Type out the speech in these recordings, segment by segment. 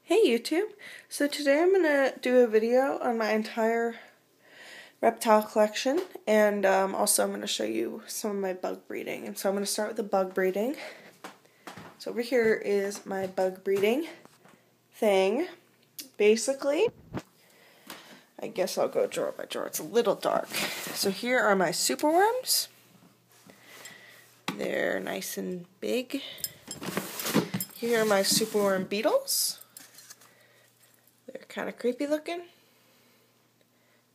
Hey YouTube! So today I'm going to do a video on my entire reptile collection, and also I'm going to show you some of my bug breeding. And so I'm going to start with the bug breeding. So over here is my bug breeding thing. Basically, I guess I'll go drawer by drawer. It's a little dark. So here are my superworms. They're nice and big. Here are my superworm beetles. They're kind of creepy looking,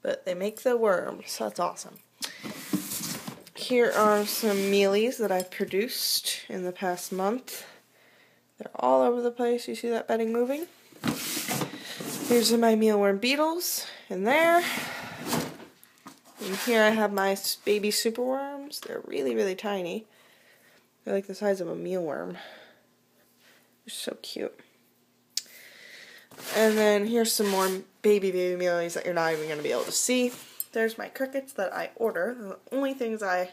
but they make the worms, so that's awesome. Here are some mealies that I've produced in the past month. They're all over the place. You see that bedding moving? Here's my mealworm beetles in there. And here I have my baby superworms. They're really, really tiny. They're like the size of a mealworm. They're so cute. And then here's some more baby mealies that you're not even going to be able to see. There's my crickets that I order. They're the only things I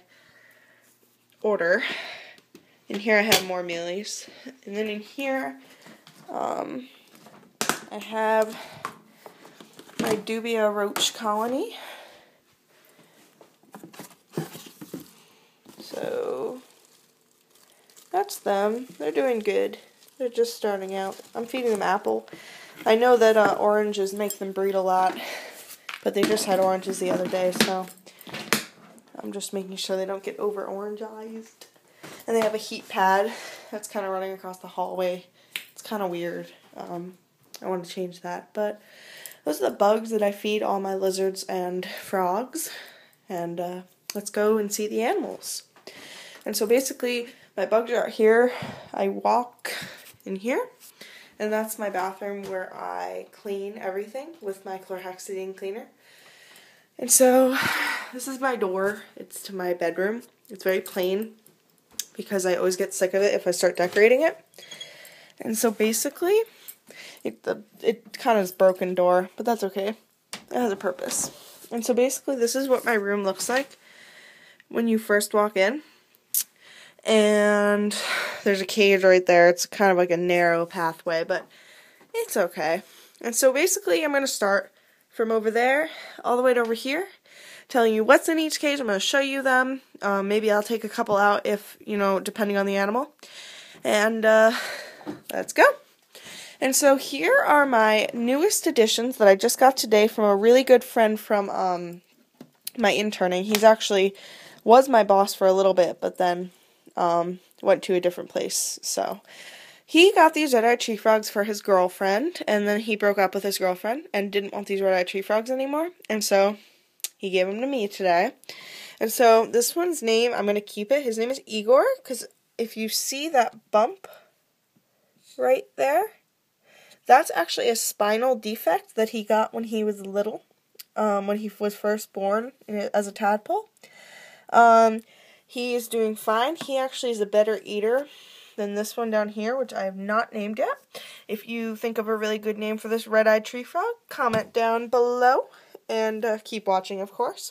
order. And here I have more mealies. And then in here, I have my dubia roach colony. So that's them. They're doing good. They're just starting out. I'm feeding them apple. I know that oranges make them breed a lot, but they just had oranges the other day, so I'm just making sure they don't get over orangeized. And they have a heat pad that's kind of running across the hallway. It's kind of weird. I want to change that, but those are the bugs that I feed all my lizards and frogs. And let's go and see the animals. And so basically, my bugs are out here. I walk in here. And that's my bathroom where I clean everything with my chlorhexidine cleaner. And so this is my door. It's to my bedroom. It's very plain because I always get sick of it if I start decorating it. And so basically, it kind of is a broken door, but that's okay. It has a purpose. And so basically, this is what my room looks like when you first walk in. And there's a cage right there. It's kind of like a narrow pathway, but it's okay. And so basically I'm going to start from over there all the way to over here, telling you what's in each cage. I'm going to show you them. Maybe I'll take a couple out if, depending on the animal. And let's go. And so here are my newest additions that I just got today from a really good friend from my interning. He's actually was my boss for a little bit, but then went to a different place. So he got these red-eyed tree frogs for his girlfriend, and then he broke up with his girlfriend and didn't want these red-eyed tree frogs anymore, and so he gave them to me today. And so this one's name, I'm going to keep it. His name is Igor, because if you see that bump right there, that's actually a spinal defect that he got when he was little, when he was first born as a tadpole. He is doing fine. He actually is a better eater than this one down here, which I have not named yet. If you think of a really good name for this red-eyed tree frog, comment down below, and keep watching, of course.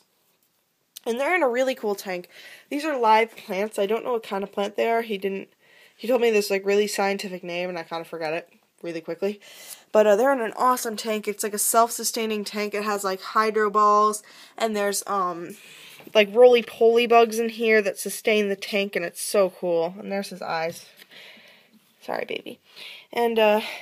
And they're in a really cool tank. These are live plants. I don't know what kind of plant they are. He told me this really scientific name, and I kind of forgot it really quickly. But they're in an awesome tank. It's like a self-sustaining tank. It has hydro balls, and there's roly-poly bugs in here that sustain the tank, and it's so cool. And there's his eyes. Sorry, baby. And,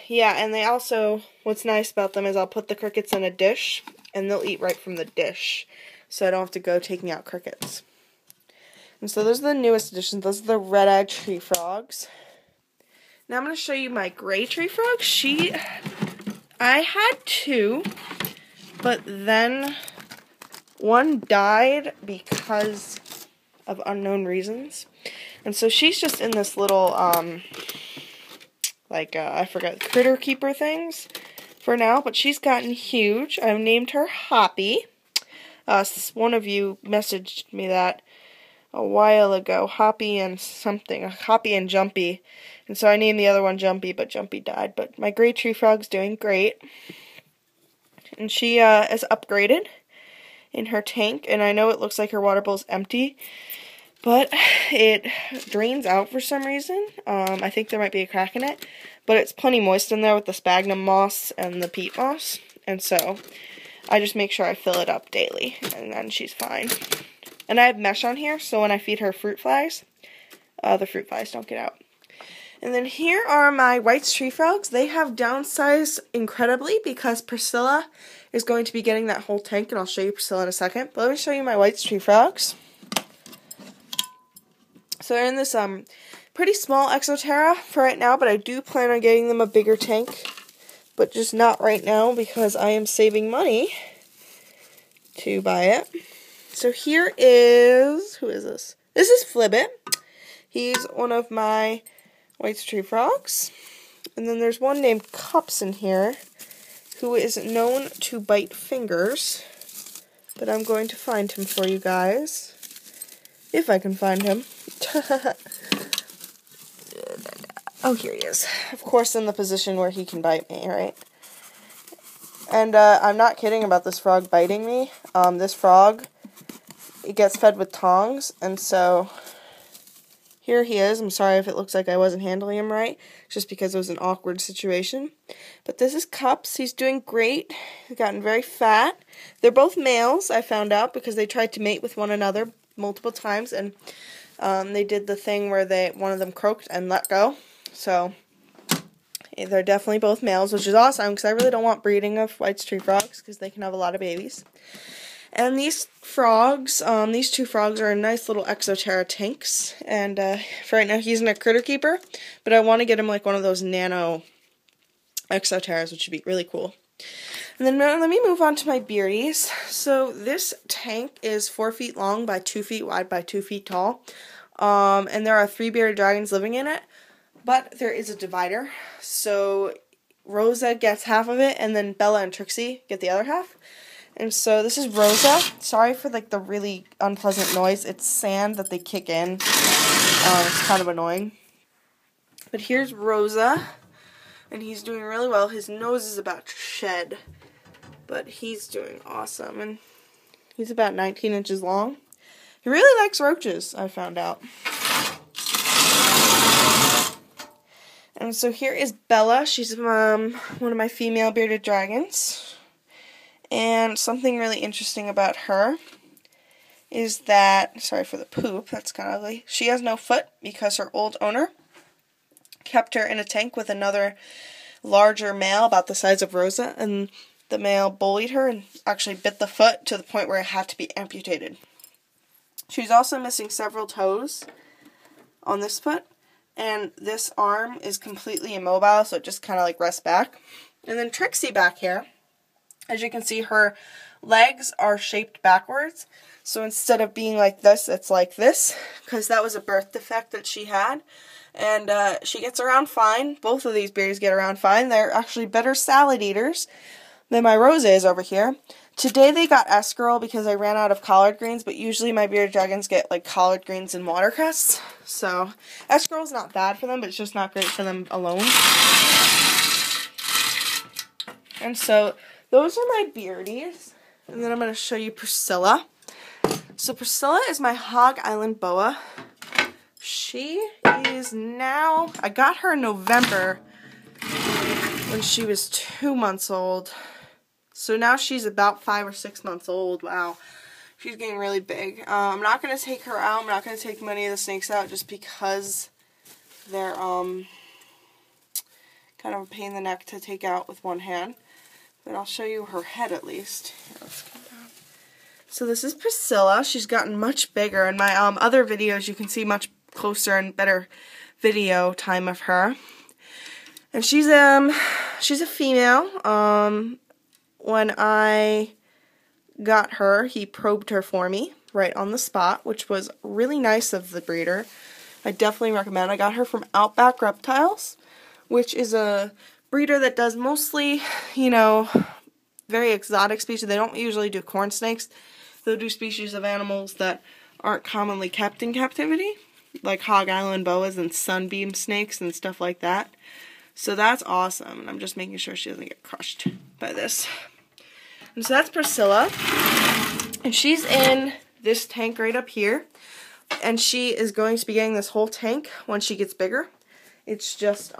yeah, and they also, what's nice about them is I'll put the crickets in a dish, and they'll eat right from the dish, so I don't have to go taking out crickets. And so those are the newest additions. Those are the red-eyed tree frogs. Now I'm going to show you my gray tree frog. I had two, but then one died because of unknown reasons. And so she's just in this little, I forgot, critter keeper things for now. But she's gotten huge. I've named her Hoppy. One of you messaged me that a while ago. Hoppy and Jumpy. And so I named the other one Jumpy, but Jumpy died. But my gray tree frog's doing great. And she is upgraded in her tank, and I know it looks like her water bowl's empty, but it drains out for some reason. I think there might be a crack in it, but it's plenty moist in there with the sphagnum moss and the peat moss, and so I just make sure I fill it up daily, and then she's fine. And I have mesh on here, so when I feed her fruit flies, the fruit flies don't get out. And then here are my White's tree frogs. They have downsized incredibly because Priscilla is going to be getting that whole tank, and I'll show you Priscilla in a second. But let me show you my White's tree frogs. So they're in this pretty small Exoterra for right now, but I do plan on getting them a bigger tank, but just not right now because I am saving money to buy it. So here is, who is this? This is Flibbit. He's one of my White's tree frogs. And then there's one named Cups in here who is known to bite fingers, but I'm going to find him for you guys, if I can find him. Oh, here he is. Of course, in the position where he can bite me, right? And I'm not kidding about this frog biting me. This frog, it gets fed with tongs, and so here he is. I'm sorry if it looks like I wasn't handling him right, just because it was an awkward situation. But this is Cups. He's doing great. He's gotten very fat. They're both males, I found out, because they tried to mate with one another multiple times, and they did the thing where one of them croaked and let go. So they're definitely both males, which is awesome, because I really don't want breeding of White's tree frogs, because they can have a lot of babies. And these frogs, these two frogs are in nice little Exoterra tanks, and for right now he's in a critter keeper, but I want to get him like one of those nano Exoterras, which would be really cool. And then let me move on to my beardies. So this tank is 4 feet long by 2 feet wide by 2 feet tall, and there are 3 bearded dragons living in it, but there is a divider, so Rosa gets half of it, and then Bella and Trixie get the other half. And so this is Rosa. Sorry for like the really unpleasant noise. It's sand that they kick in. It's kind of annoying. But here's Rosa, and he's doing really well. His nose is about to shed, but he's doing awesome. And he's about 19 inches long. He really likes roaches, I found out. And so here is Bella. She's one of my female bearded dragons. And something really interesting about her is that, sorry for the poop, that's kind of ugly, she has no foot because her old owner kept her in a tank with another larger male about the size of Rosa, and the male bullied her and actually bit the foot to the point where it had to be amputated. She's also missing several toes on this foot, and this arm is completely immobile, so it just kind of like rests back. And then Trixie back here, as you can see, her legs are shaped backwards. So instead of being like this, it's like this, because that was a birth defect that she had. And she gets around fine. Both of these beardies get around fine. They're actually better salad eaters than my Rosa is over here. Today they got escarole because I ran out of collard greens, but usually my bearded dragons get like collard greens and watercress. So escarole's not bad for them, but it's just not great for them alone. And so those are my beardies, and then I'm going to show you Priscilla. So Priscilla is my Hog Island Boa. She is now, I got her in November when she was 2 months old. So now she's about 5 or 6 months old. Wow. She's getting really big. I'm not going to take her out. I'm not going to take many of the snakes out just because they're kind of a pain in the neck to take out with one hand. But I'll show you her head at least. Here, let's come down. So this is Priscilla. She's gotten much bigger. In my other videos, you can see much closer and better video time of her. And she's a female. When I got her, he probed her for me right on the spot, which was really nice of the breeder. I definitely recommend. I got her from Outback Reptiles, which is a breeder that does mostly, you know, very exotic species. They don't usually do corn snakes. They'll do species of animals that aren't commonly kept in captivity, like Hog Island Boas and sunbeam snakes and stuff like that. So that's awesome, and I'm just making sure she doesn't get crushed by this. And so that's Priscilla, and she's in this tank right up here, and she is going to be getting this whole tank when she gets bigger. It's just,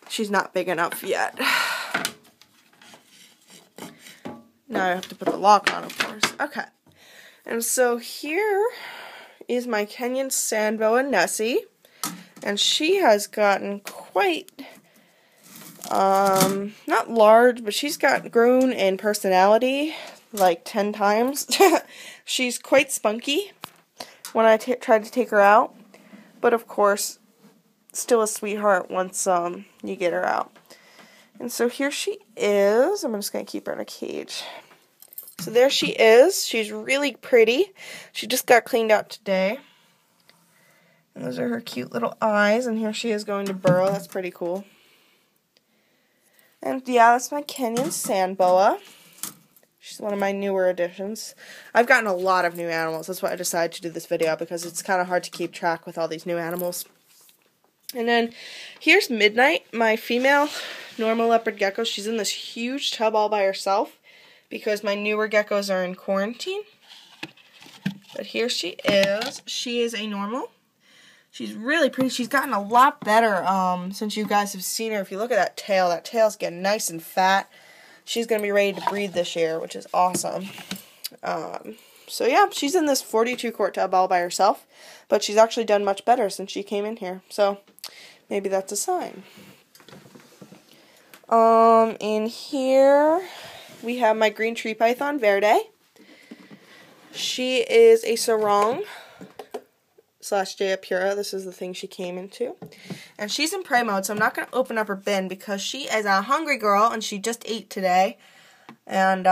she's not big enough yet. Now I have to put the lock on, of course. Okay. And so here is my Kenyan Sand Boa Nessie. And she has gotten quite, not large, but she's grown in personality like 10 times. She's quite spunky when I tried to take her out. But of course, still a sweetheart once you get her out. And so here she is. I'm just going to keep her in a cage. So there she is. She's really pretty. She just got cleaned out today. And those are her cute little eyes. And here she is going to burrow. That's pretty cool. And yeah, that's my Kenyan Sand Boa. She's one of my newer additions. I've gotten a lot of new animals. That's why I decided to do this video, because it's kind of hard to keep track with all these new animals. And then here's Midnight, my female normal leopard gecko. She's in this huge tub all by herself because my newer geckos are in quarantine. But here she is. She is a normal. She's really pretty. She's gotten a lot better since you guys have seen her. If you look at that tail's getting nice and fat. She's going to be ready to breed this year, which is awesome. So yeah, she's in this 42 quart tub all by herself. But she's actually done much better since she came in here. So maybe that's a sign. In here we have my green tree python, Verde. She is a sarong / Jayapura. This is the thing she came into. And she's in prey mode, so I'm not going to open up her bin because she is a hungry girl and she just ate today. And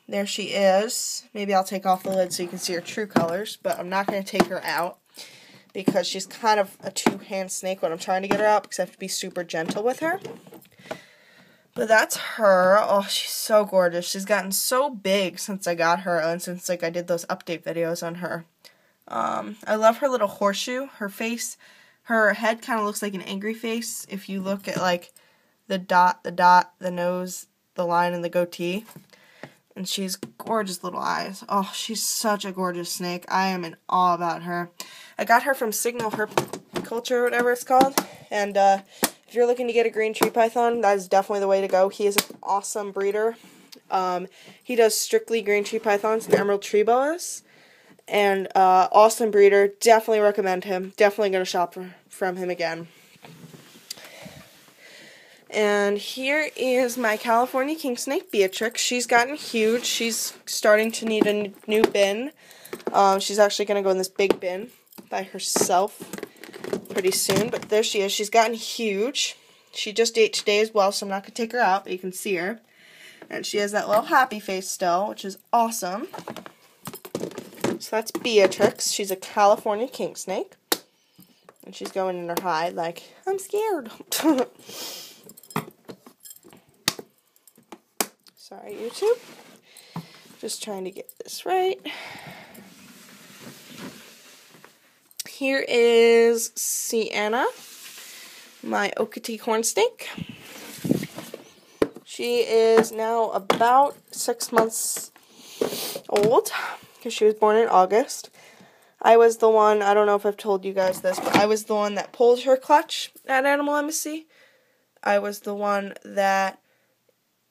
there she is. Maybe I'll take off the lid so you can see her true colors, but I'm not going to take her out because she's kind of a two-hand snake when I'm trying to get her out because I have to be super gentle with her. But that's her. Oh, she's so gorgeous. She's gotten so big since I got her and since I did those update videos on her. I love her little horseshoe. Her face, her head kind of looks like an angry face if you look at like the dot, the nose, the line, and the goatee. And she's gorgeous little eyes. Oh, she's such a gorgeous snake. I am in awe about her. I got her from Signal Herpiculture, whatever it's called. And if you're looking to get a green tree python, that is definitely the way to go. He is an awesome breeder. He does strictly green tree pythons and emerald tree boas. And awesome breeder. Definitely recommend him. Definitely going to shop from him again. And here is my California Kingsnake, Beatrix. She's gotten huge. She's starting to need a new bin. She's actually going to go in this big bin by herself pretty soon. But there she is. She's gotten huge. She just ate today as well, so I'm not going to take her out, but you can see her. And she has that little happy face still, which is awesome. So that's Beatrix. She's a California Kingsnake. And she's going in her hide like, I'm scared. Sorry, YouTube. Just trying to get this right. Here is Sienna, my Okatee corn snake. She is now about 6 months old because she was born in August. I was the one, I don't know if I've told you guys this, but I was the one that pulled her clutch at Animal Embassy. I was the one that,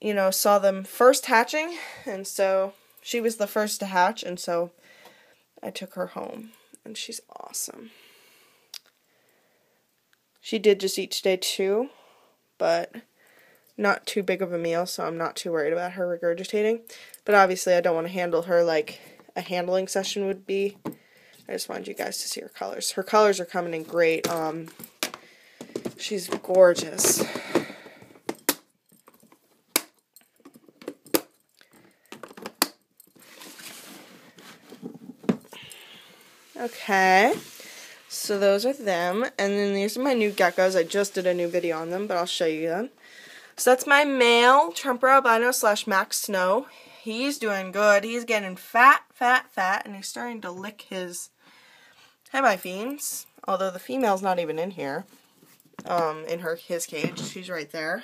you know, saw them first hatching, and so she was the first to hatch, and so I took her home, and she's awesome. She did just eat today too, but not too big of a meal, so I'm not too worried about her regurgitating. But obviously I don't want to handle her like a handling session would be. I just wanted you guys to see her colors. Her colors are coming in great. She's gorgeous. Okay, so those are them, and then these are my new geckos. I just did a new video on them, but I'll show you them. So that's my male Trumper albino / Max Snow. He's doing good. He's getting fat, and he's starting to lick his hemifiends, although the female's not even in here, in his cage. She's right there.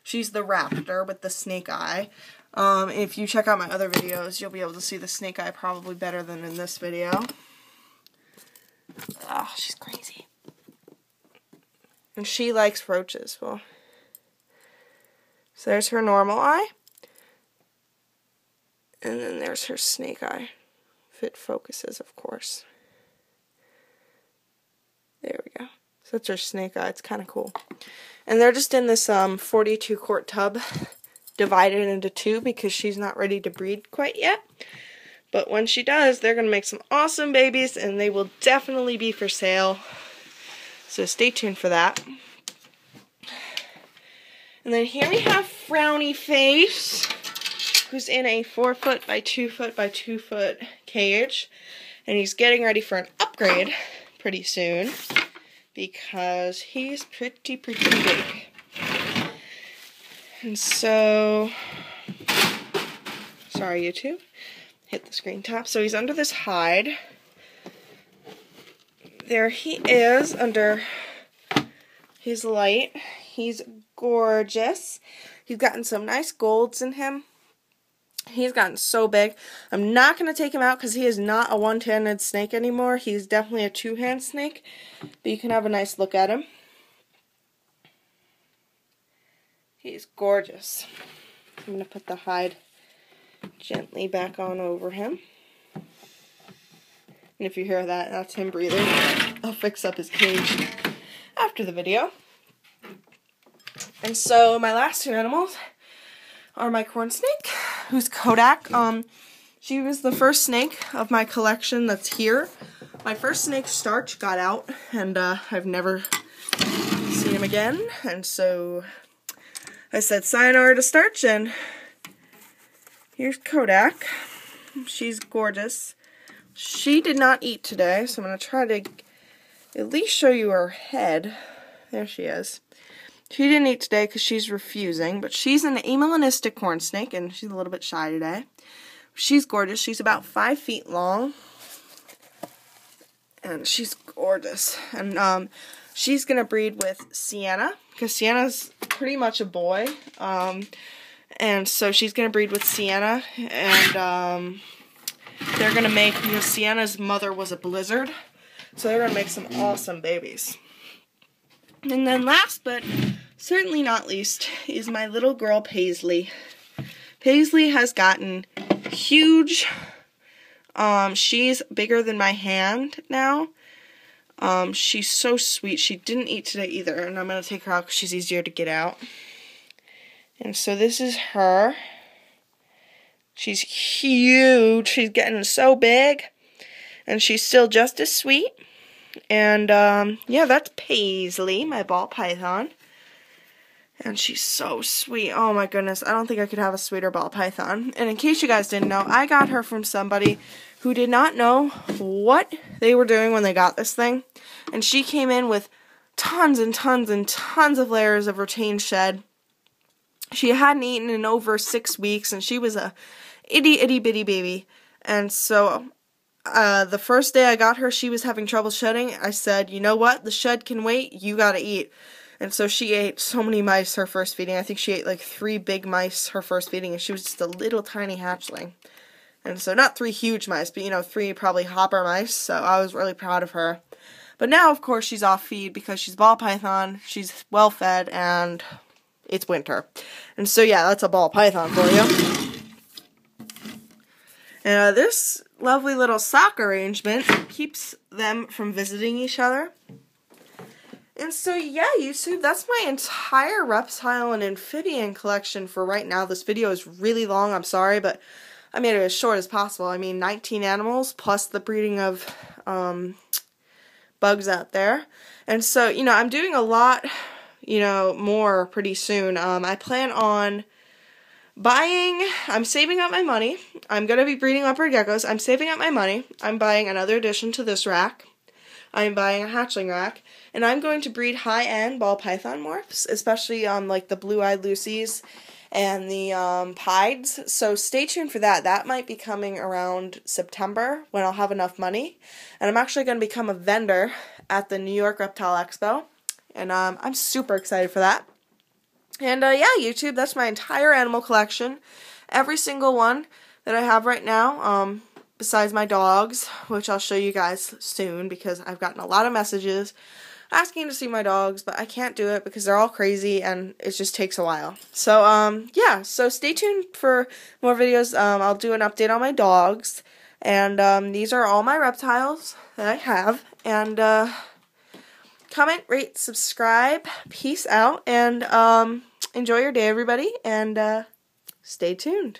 She's the raptor with the snake eye. If you check out my other videos, you'll be able to see the snake eye probably better than in this video. Oh, she's crazy. And she likes roaches. Well, So there's her normal eye. And then there's her snake eye. If it focuses, of course. There we go. So that's her snake eye. It's kind of cool. And they're just in this 42 quart tub, divided into two because she's not ready to breed quite yet. But when she does, they're going to make some awesome babies, and they will definitely be for sale. So stay tuned for that. And then here we have Brownie Face, who's in a 4 foot by 2 foot by 2 foot cage. And he's getting ready for an upgrade pretty soon because he's pretty big. And so, sorry YouTube. Hit the screen tap. So he's under this hide. There he is under his light. He's gorgeous. He's gotten some nice golds in him. He's gotten so big. I'm not going to take him out because he is not a one-handed snake anymore. He's definitely a two-hand snake. But you can have a nice look at him. He's gorgeous. I'm going to put the hide gently back on over him. And if you hear that, that's him breathing. I'll fix up his cage after the video. And so my last two animals are my corn snake, who's Kodak. She was the first snake of my collection that's here. My first snake, Starch, got out, and I've never seen him again. And so I said sayonara to Starch, and here's Kodak. She's gorgeous. She did not eat today, so I'm going to try to at least show you her head. There she is. She didn't eat today because she's refusing, but she's an amelanistic corn snake, and she's a little bit shy today. She's gorgeous. She's about 5 feet long, and she's gorgeous. And she's going to breed with Sienna, because Sienna's pretty much a boy. And so she's going to breed with Sienna, and they're going to make, because Sienna's mother was a blizzard, so they're going to make some awesome babies. And then last, but certainly not least, is my little girl, Paisley. Paisley has gotten huge. She's bigger than my hand now. She's so sweet. She didn't eat today either, and I'm going to take her out because she's easier to get out. And so this is her. She's huge. She's getting so big. And she's still just as sweet. And, yeah, that's Paisley, my ball python. And she's so sweet. Oh, my goodness. I don't think I could have a sweeter ball python. And in case you guys didn't know, I got her from somebody who did not know what they were doing when they got this thing. And she came in with tons and tons and tons of layers of retained shed. She hadn't eaten in over 6 weeks, and she was a itty bitty baby. And so the first day I got her, she was having trouble shedding. I said, you know what, the shed can wait, you gotta eat. And so she ate so many mice her first feeding. I think she ate like 3 big mice her first feeding, and she was just a little tiny hatchling. And so not 3 huge mice, but 3 probably hopper mice, so I was really proud of her. But now, of course, she's off feed because she's ball python, she's well fed, and it's winter. And so yeah, that's a ball python for you. And this lovely little sock arrangement keeps them from visiting each other. And so yeah, YouTube, that's my entire reptile and amphibian collection for right now. This video is really long, I'm sorry, but I made it as short as possible. I mean, 19 animals plus the breeding of bugs out there. And so, I'm doing a lot, more pretty soon. I plan on I'm saving up my money. I'm going to be breeding leopard geckos. I'm saving up my money. I'm buying another addition to this rack. I'm buying a hatchling rack. And I'm going to breed high-end ball python morphs, especially like the blue-eyed Lucies and the pieds. So stay tuned for that. That might be coming around September when I'll have enough money. And I'm actually going to become a vendor at the New York Reptile Expo. And I'm super excited for that. And yeah, YouTube, that's my entire animal collection. Every single one that I have right now, besides my dogs, which I'll show you guys soon because I've gotten a lot of messages asking to see my dogs, but I can't do it because they're all crazy and it just takes a while. So, yeah, so stay tuned for more videos. I'll do an update on my dogs, and these are all my reptiles that I have, and comment, rate, subscribe, peace out, and enjoy your day, everybody, and stay tuned.